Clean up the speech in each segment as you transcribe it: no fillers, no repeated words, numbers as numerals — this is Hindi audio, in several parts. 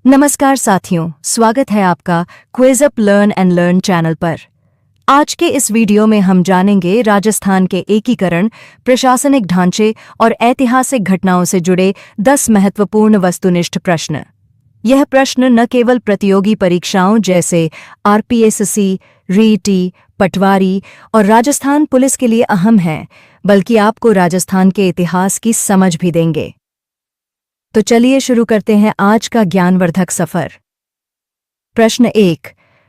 नमस्कार साथियों, स्वागत है आपका quiz learn and learn channel पर। आज के इस वीडियो में हम जानेंगे राजस्थान के एकीकरण, प्रशासनिक ढांचे और ऐतिहासिक घटनाओं से जुड़े 10 महत्वपूर्ण वस्तुनिष्ठ प्रश्न। यह प्रश्न न केवल प्रतियोगी परीक्षाओं जैसे आरपीएससी, रीटी, पटवारी और राजस्थान पुलिस के लिए अहम हैं, बल्कि आपको राजस्थान के इतिहास की समझ भी देंगे। तो चलिए शुरू करते हैं आज का ज्ञानवर्धक सफर। प्रश्न 1।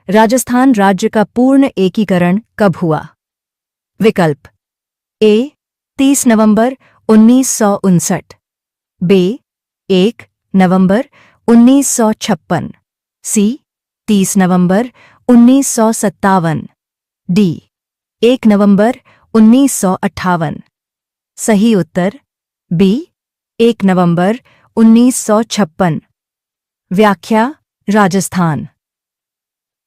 राजस्थान राज्य का पूर्ण एकीकरण कब हुआ? विकल्प ए 30 नवंबर 1959, बी 1 नवंबर 1956, सी 30 नवंबर 1957, डी 1 नवंबर 1958। सही उत्तर बी 1 नवंबर 1956। व्याख्या: राजस्थान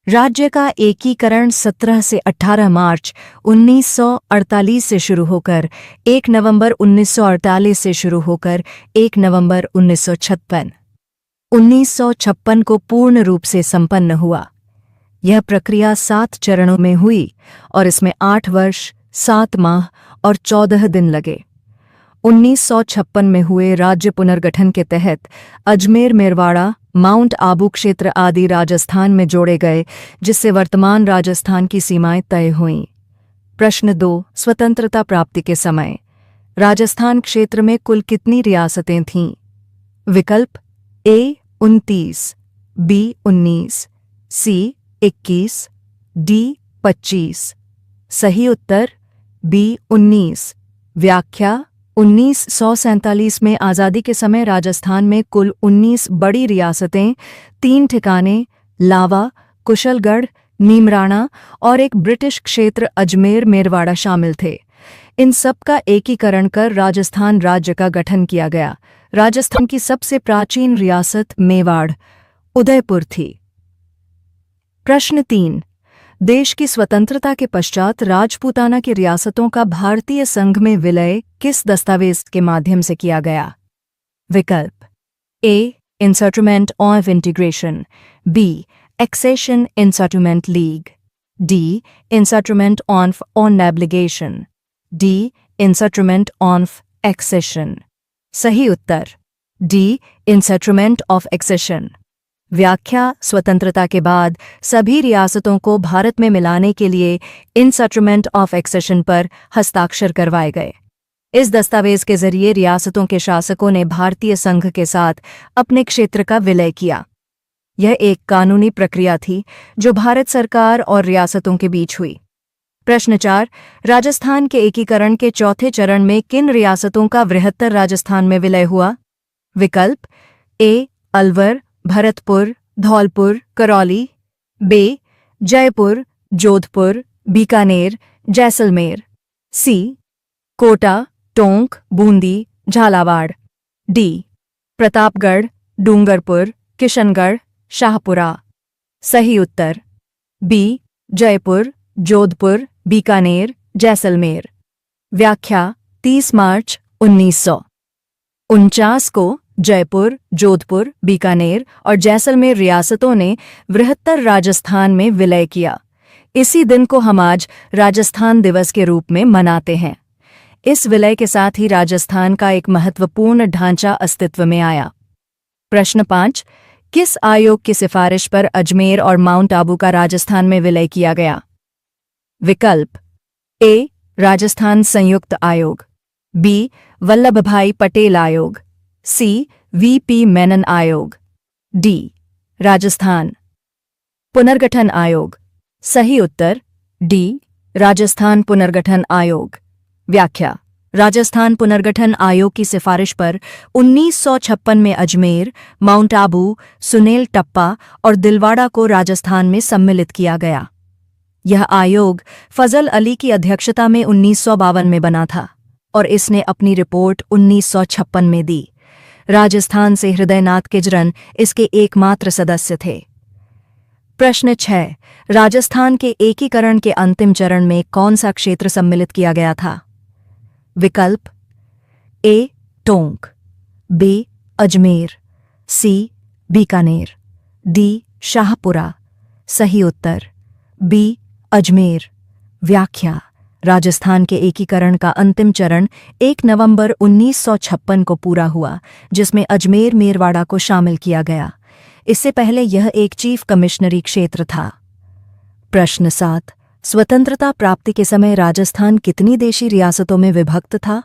राज्य का एकीकरण 17 से 18 मार्च 1948 से शुरू होकर 1 नवंबर 1948 से शुरू होकर 1 नवंबर 1956 को पूर्ण रूप से संपन्न हुआ। यह प्रक्रिया 7 चरणों में हुई और इसमें 8 वर्ष, 7 माह और 14 दिन लगे। 1956 में हुए राज्य पुनर्गठन के तहत अजमेर, मेरवाड़ा, माउंट आबू क्षेत्र आदि राजस्थान में जोड़े गए, जिससे वर्तमान राजस्थान की सीमाएं तय हुईं। प्रश्न 2। स्वतंत्रता प्राप्ति के समय राजस्थान क्षेत्र में कुल कितनी रियासतें थीं? विकल्प ए 29, बी 19, सी 21, डी 25। सही उत्तर बी 19। व्याख्या: 1947 में आज़ादी के समय राजस्थान में कुल 19 बड़ी रियासतें, 3 ठिकाने लावा, कुशलगढ़, नीमराणा और एक ब्रिटिश क्षेत्र अजमेर, मेरवाड़ा शामिल थे। इन सब का एकीकरण कर राजस्थान राज्य का गठन किया गया। राजस्थान की सबसे प्राचीन रियासत मेवाड़, उदयपुर थी। प्रश्न 3। देश की स्वतंत्रता के पश्चात राजपूताना की रियासतों का भारतीय संघ में विलय किस दस्तावेज के माध्यम से किया गया? विकल्प A instrument of integration, B accession instrument league, D instrument of on obligation, D instrument of accession. सही उत्तर डी इंसर्टमेंट ऑफ एक्सेशन। व्याख्या: स्वतंत्रता के बाद सभी रियासतों को भारत में मिलाने के लिए इंसर्टमेंट ऑफ एक्सेशन पर हस्ताक्षर करवाए गए। इस दस्तावेज के जरिए रियासतों के शासकों ने भारतीय संघ के साथ अपने क्षेत्र का विलय किया। यह एक कानूनी प्रक्रिया थी जो भारत सरकार और रियासतों के बीच हुई। प्रश्न 4। राजस्थान के एकीकरण के चौथे चरण में किन रियासतों का बृहत्तर राजस्थान में विलय हुआ? विकल्प ए अलवर, भरतपुर, धौलपुर, करौली, बी जयपुर, जोधपुर, बीकानेर, जैसलमेर, सी कोटा, टोंक, बूंदी, झालावाड़, डी प्रतापगढ़, डूंगरपुर, किशनगढ़, शाहपुरा। सही उत्तर बी जयपुर, जोधपुर, बीकानेर, जैसलमेर। व्याख्या: 30 मार्च 1949 को जयपुर, जोधपुर, बीकानेर और जैसलमेर रियासतों ने बृहत्तर राजस्थान में विलय किया। इसी दिन को हम आज राजस्थान दिवस के रूप में मनाते हैं। इस विलय के साथ ही राजस्थान का एक महत्वपूर्ण ढांचा अस्तित्व में आया। प्रश्न 5। किस आयोग की सिफारिश पर अजमेर और माउंट आबू का राजस्थान में विलय किया गया? विकल्प ए राजस्थान संयुक्त आयोग, बी वल्लभभाई पटेल आयोग, सी वीपी मेनन आयोग, डी राजस्थान पुनर्गठन आयोग। सही उत्तर डी राजस्थान पुनर्गठन आयोग। व्याख्या: राजस्थान पुनर्गठन आयोग की सिफारिश पर 1956 में अजमेर, माउंट आबू, सुनेल टप्पा और दिलवाड़ा को राजस्थान में सम्मिलित किया गया। यह आयोग फजल अली की अध्यक्षता में 1952 में बना था और इसने अपनी रिपोर्ट 1956 में दी। राजस्थान से हृदयनाथ किजरन इसके एकमात्र सदस्य थे। प्रश्न 6। राजस्थान के एकीकरण के अंतिम चरण में कौन सा क्षेत्र सम्मिलित किया गया था? विकल्प ए टोंक, बी अजमेर, सी बीकानेर, डी शाहपुरा। सही उत्तर बी अजमेर। व्याख्या। राजस्थान के एकीकरण का अंतिम चरण 1 नवंबर 1956 को पूरा हुआ, जिसमें अजमेर मेरवाड़ा को शामिल किया गया। इससे पहले यह एक चीफ कमिश्नरी क्षेत्र था। प्रश्न 7। स्वतंत्रता प्राप्ति के समय राजस्थान कितनी देशी रियासतों में विभक्त था?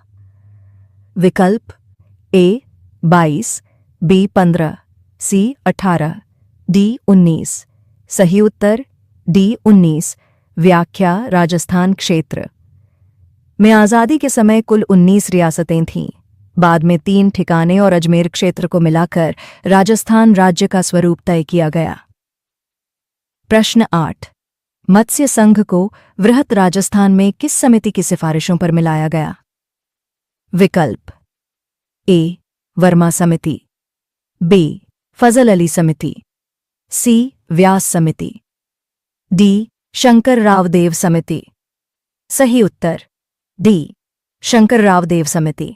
विकल्प ए 22, बी 15, सी 18, डी 19। सही उत्तर डी 19। व्याख्या। राजस्थान क्षेत्र में आज़ादी के समय कुल 19 रियासतें थीं। बाद में 3 ठिकाने और अजमेर क्षेत्र को मिलाकर राजस्थान राज्य का स्वरूप तय किया गया। प्रश्न 8। मत्स्य संघ को वृहत राजस्थान में किस समिति की सिफारिशों पर मिलाया गया? विकल्प ए वर्मा समिति, बी फजल अली समिति, सी व्यास समिति, डी शंकर राव देव समिति। सही उत्तर डी शंकर राव देव समिति।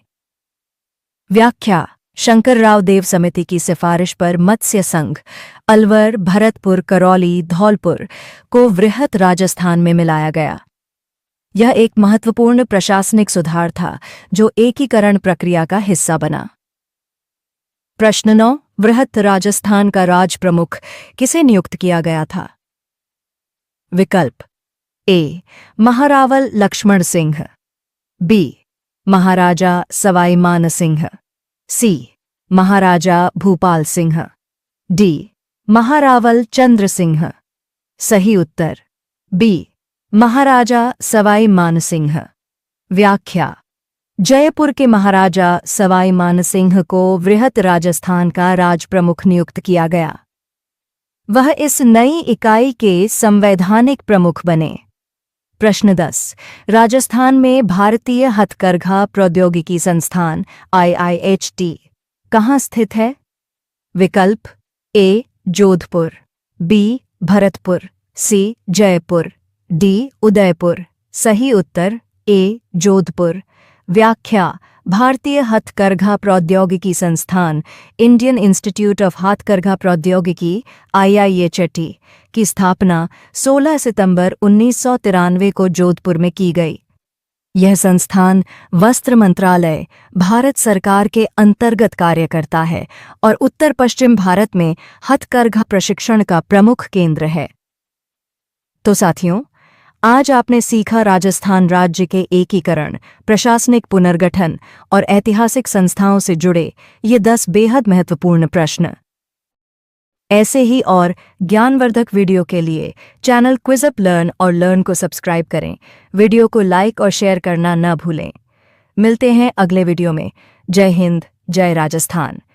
व्याख्या। शंकर राव देव समिति की सिफारिश पर मत्स्य संघ अलवर, भरतपुर, करौली, धौलपुर को वृहत राजस्थान में मिलाया गया। यह एक महत्वपूर्ण प्रशासनिक सुधार था जो एकीकरण प्रक्रिया का हिस्सा बना। प्रश्न 9। वृहत राजस्थान का राज प्रमुख किसे नियुक्त किया गया था? विकल्प ए महारावल लक्ष्मण सिंह, बी महाराजा सवाई मान सिंह, सी महाराजा भूपाल सिंह, डी महारावल चंद्र सिंह। सही उत्तर बी महाराजा सवाई मान सिंह। व्याख्या। जयपुर के महाराजा सवाई मान सिंह को वृहत राजस्थान का राज प्रमुख नियुक्त किया गया। वह इस नई इकाई के संवैधानिक प्रमुख बने। प्रश्न 10। राजस्थान में भारतीय हथकरघा प्रौद्योगिकी संस्थान IIHT कहाँ स्थित है? विकल्प ए जोधपुर, बी भरतपुर, सी जयपुर, डी उदयपुर। सही उत्तर ए जोधपुर। व्याख्या। भारतीय हथकरघा प्रौद्योगिकी संस्थान इंडियन इंस्टीट्यूट ऑफ हाथकरघा प्रौद्योगिकी IIHT की स्थापना 16 सितंबर 1993 को जोधपुर में की गई। यह संस्थान वस्त्र मंत्रालय, भारत सरकार के अंतर्गत कार्य करता है और उत्तर पश्चिम भारत में हथकरघा प्रशिक्षण का प्रमुख केंद्र है। तो साथियों, आज आपने सीखा राजस्थान राज्य के एकीकरण, प्रशासनिक पुनर्गठन और ऐतिहासिक संस्थाओं से जुड़े ये 10 बेहद महत्वपूर्ण प्रश्न। ऐसे ही और ज्ञानवर्धक वीडियो के लिए चैनल क्विज़अप लर्न और लर्न को सब्सक्राइब करें। वीडियो को लाइक और शेयर करना न भूलें। मिलते हैं अगले वीडियो में। जय हिंद, जय राजस्थान।